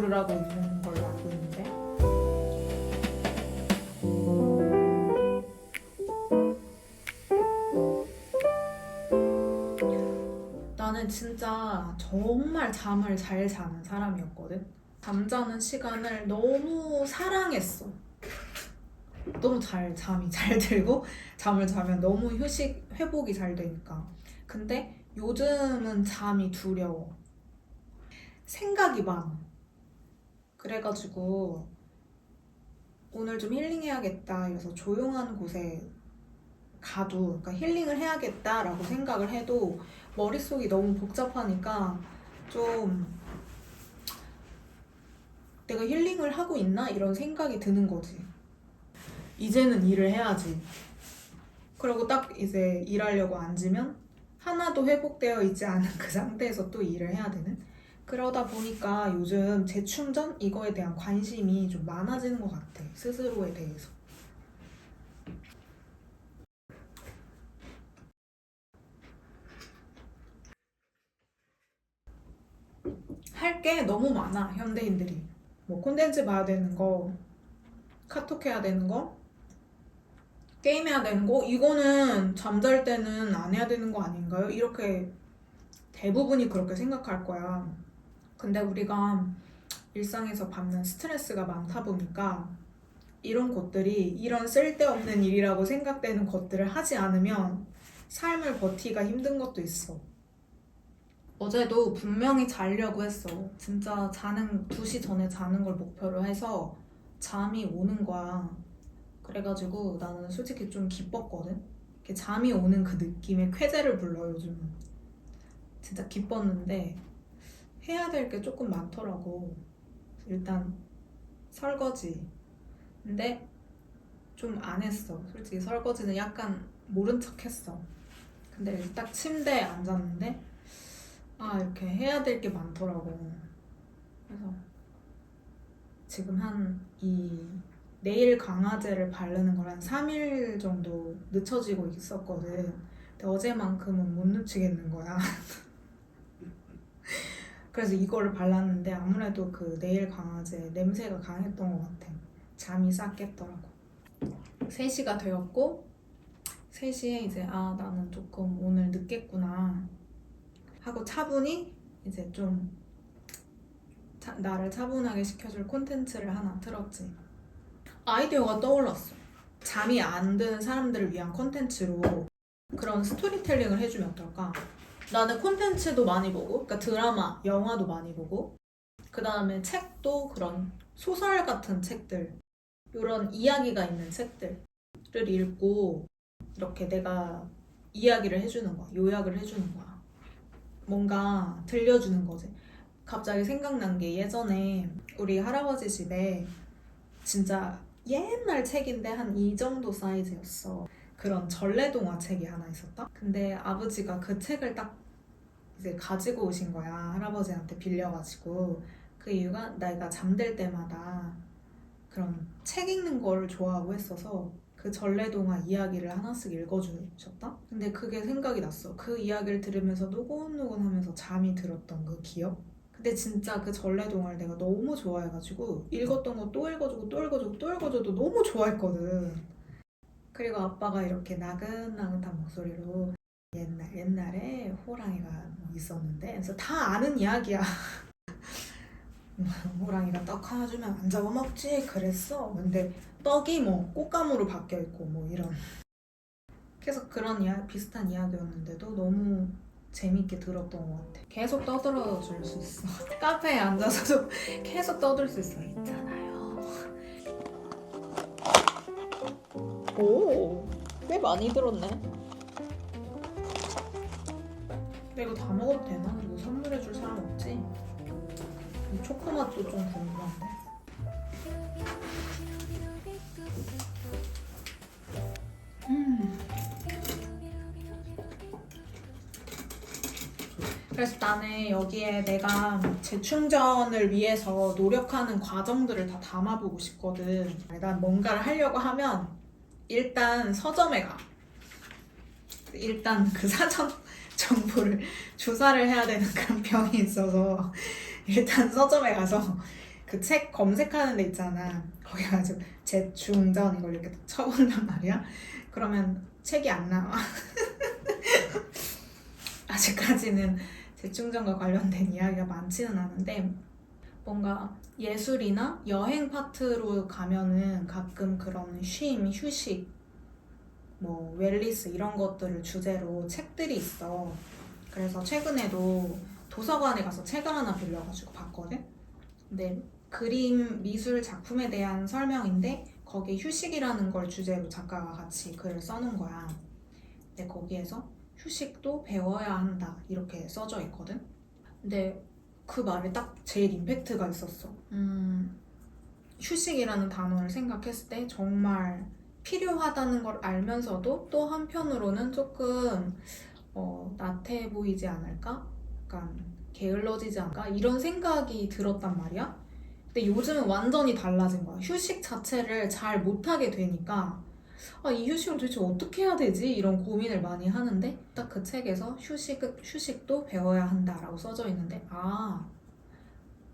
부르라고 있는 걸로 알고 있는데. 나는 진짜 정말 잠을 잘 자는 사람이었거든. 잠자는 시간을 너무 사랑했어. 너무 잠이 잘 들고 잠을 자면 너무 회복이 잘 되니까. 근데 요즘은 잠이 두려워. 생각이 많아. 그래가지고 오늘 좀 힐링해야겠다 이래서 조용한 곳에 가도, 그러니까 힐링을 해야겠다라고 생각을 해도 머릿속이 너무 복잡하니까 좀 내가 힐링을 하고 있나? 이런 생각이 드는 거지. 이제는 일을 해야지. 그리고 딱 이제 일하려고 앉으면 하나도 회복되어 있지 않은 그 상태에서 또 일을 해야 되는? 그러다 보니까 요즘 재충전? 이거에 대한 관심이 좀 많아지는 것 같아. 스스로에 대해서. 할 게 너무 많아, 현대인들이. 뭐 콘텐츠 봐야 되는 거, 카톡 해야 되는 거, 게임 해야 되는 거, 이거는 잠잘 때는 안 해야 되는 거 아닌가요? 이렇게 대부분이 그렇게 생각할 거야. 근데 우리가 일상에서 받는 스트레스가 많다 보니까 이런 것들이, 이런 쓸데없는 일이라고 생각되는 것들을 하지 않으면 삶을 버티기가 힘든 것도 있어. 어제도 분명히 자려고 했어. 진짜 2시 전에 자는 걸 목표로 해서 잠이 오는 거야. 그래가지고 나는 솔직히 좀 기뻤거든? 이렇게 잠이 오는 그 느낌의 쾌재를 불러, 요즘은. 진짜 기뻤는데 해야 될 게 조금 많더라고. 일단 설거지. 근데 좀 안 했어. 솔직히 설거지는 약간 모른 척 했어. 근데 이제 딱 침대에 앉았는데 이렇게 해야 될 게 많더라고. 그래서 지금 네일 강화제를 바르는 걸 한 3일 정도 늦춰지고 있었거든. 근데 어제만큼은 못 늦추겠는 거야. 그래서 이거를 발랐는데 아무래도 그 네일 강화제 냄새가 강했던 것 같아. 잠이 싹 깼더라고. 3시가 되었고 3시에 이제 나는 조금 오늘 늦겠구나 하고 차분히 이제 좀 나를 차분하게 시켜줄 콘텐츠를 하나 틀었지. 아이디어가 떠올랐어. 잠이 안 드는 사람들을 위한 콘텐츠로 그런 스토리텔링을 해주면 어떨까? 나는 콘텐츠도 많이 보고, 그러니까 드라마, 영화도 많이 보고, 그 다음에 책도 그런 소설 같은 책들, 이런 이야기가 있는 책들을 읽고 이렇게 내가 이야기를 해주는 거야. 요약을 해주는 거야. 뭔가 들려주는 거지. 갑자기 생각난 게 예전에 우리 할아버지 집에 진짜 옛날 책인데 한 이 정도 사이즈였어. 그런 전래동화 책이 하나 있었다. 근데 아버지가 그 책을 딱 이제 가지고 오신 거야. 할아버지한테 빌려가지고. 그 이유가 내가 잠들 때마다 그런 책 읽는 거를 좋아하고 했어서 그 전래동화 이야기를 하나씩 읽어주셨다? 근데 그게 생각이 났어. 그 이야기를 들으면서 노곤노곤 하면서 잠이 들었던 그 기억? 근데 진짜 그 전래동화를 내가 너무 좋아해가지고 읽었던 거 또 읽어주고 또 읽어주고 또 읽어줘도 너무 좋아했거든. 그리고 아빠가 이렇게 나긋나긋한 목소리로 옛날에 호랑이가 뭐 있었는데, 그래서 다 아는 이야기야. 호랑이가 떡 하나 주면 안 잡아먹지 그랬어. 근데 떡이 뭐 꽃가루로 바뀌어있고 뭐 이런, 계속 그런 비슷한 이야기였는데도 너무 재밌게 들었던 것 같아. 계속 떠들어 줄 수 있어. 카페에 앉아서도 계속 떠들 수 있어. 있잖아요. 오, 꽤 많이 들었네. 근데 이거 다 먹어도 되나? 이거 선물해줄 사람 없지? 이 초코맛도 좀 궁금한데. 그래서 나는 여기에 내가 재충전을 위해서 노력하는 과정들을 다 담아보고 싶거든. 난 뭔가를 하려고 하면 일단 서점에 가. 일단 그 사전 정보를 조사를 해야 되는 그런 병이 있어서 일단 서점에 가서 그 책 검색하는 데 있잖아. 거기 가지고 재충전 이걸 이렇게 쳐본단 말이야. 그러면 책이 안 나와. 아직까지는 재충전과 관련된 이야기가 많지는 않은데 뭔가 예술이나 여행 파트로 가면은 가끔 그런 쉼, 휴식, 뭐 웰리스 이런 것들을 주제로 책들이 있어. 그래서 최근에도 도서관에 가서 책을 하나 빌려가지고 봤거든. 근데 그림 미술 작품에 대한 설명인데 거기에 휴식이라는 걸 주제로 작가가 같이 글을 써놓은 거야. 근데 거기에서 휴식도 배워야 한다 이렇게 써져 있거든. 근데 그 말에 딱 제일 임팩트가 있었어. 휴식이라는 단어를 생각했을 때 정말 필요하다는 걸 알면서도 또 한편으로는 조금 나태해 보이지 않을까? 약간 게을러지지 않을까? 이런 생각이 들었단 말이야. 근데 요즘은 완전히 달라진 거야. 휴식 자체를 잘 못하게 되니까 이 휴식을 도대체 어떻게 해야 되지? 이런 고민을 많이 하는데 딱 그 책에서 휴식도 배워야 한다라고 써져 있는데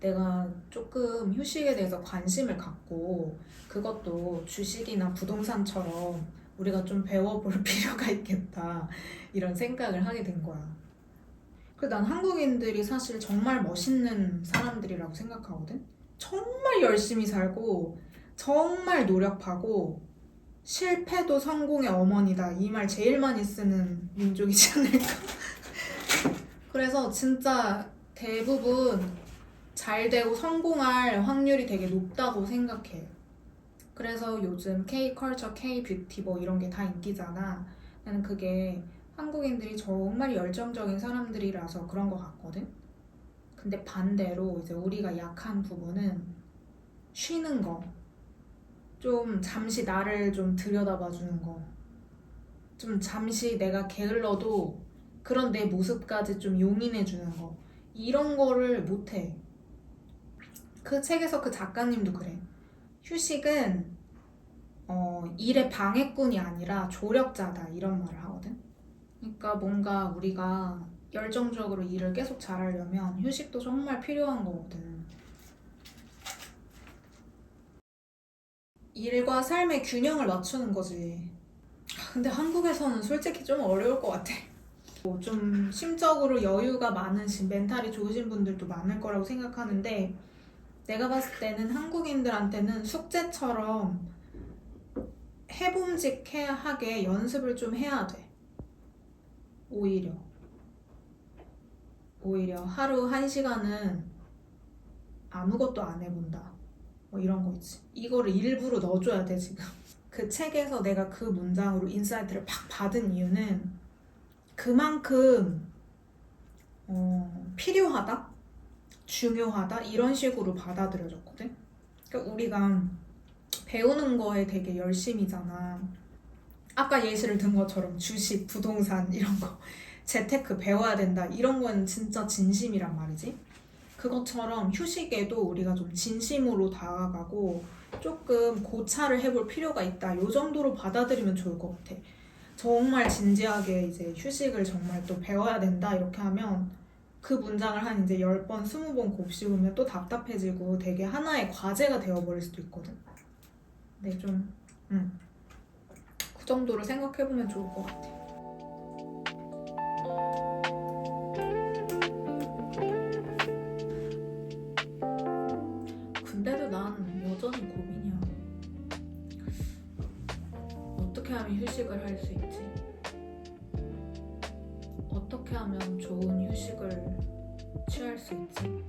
내가 조금 휴식에 대해서 관심을 갖고 그것도 주식이나 부동산처럼 우리가 좀 배워볼 필요가 있겠다 이런 생각을 하게 된 거야. 그래서 난 한국인들이 사실 정말 멋있는 사람들이라고 생각하거든. 정말 열심히 살고 정말 노력하고 실패도 성공의 어머니다 이 말 제일 많이 쓰는 민족이지 않을까. 그래서 진짜 대부분 잘 되고 성공할 확률이 되게 높다고 생각해. 그래서 요즘 K-컬처, K-뷰티 뭐 이런 게 다 인기잖아. 나는 그게 한국인들이 정말 열정적인 사람들이라서 그런 것 같거든. 근데 반대로 이제 우리가 약한 부분은 쉬는 거, 좀 잠시 나를 좀 들여다봐 주는 거, 좀 잠시 내가 게을러도 그런 내 모습까지 좀 용인해 주는 거, 이런 거를 못해. 그 책에서 그 작가님도 그래. 휴식은 일의 방해꾼이 아니라 조력자다 이런 말을 하거든. 그러니까 뭔가 우리가 열정적으로 일을 계속 잘하려면 휴식도 정말 필요한 거거든. 일과 삶의 균형을 맞추는 거지. 근데 한국에서는 솔직히 좀 어려울 것 같아. 좀 심적으로 여유가 많으신, 멘탈이 좋으신 분들도 많을 거라고 생각하는데 내가 봤을 때는 한국인들한테는 숙제처럼 해봄직하게 연습을 좀 해야 돼. 오히려 하루 1시간은 아무것도 안 해본다. 뭐 이런 거 있지. 이거를 일부러 넣어줘야 돼 지금. 그 책에서 내가 그 문장으로 인사이트를 팍 받은 이유는 그만큼 필요하다? 중요하다? 이런 식으로 받아들여졌거든. 그러니까 우리가 배우는 거에 되게 열심이잖아. 아까 예시를 든 것처럼 주식, 부동산 이런 거 재테크 배워야 된다 이런 건 진짜 진심이란 말이지. 그것처럼 휴식에도 우리가 좀 진심으로 다가가고 조금 고찰을 해볼 필요가 있다. 요 정도로 받아들이면 좋을 것 같아. 정말 진지하게 이제 휴식을 정말 또 배워야 된다 이렇게 하면 그 문장을 한 이제 10번, 20번 곱씹으면 또 답답해지고 되게 하나의 과제가 되어버릴 수도 있거든. 근데 좀 그 정도로 생각해보면 좋을 것 같아. 근데도 난 여전히 고민이야. 어떻게 하면 휴식을 할 수 있지? 어떻게 하면 좋은 휴식을 취할 수 있지?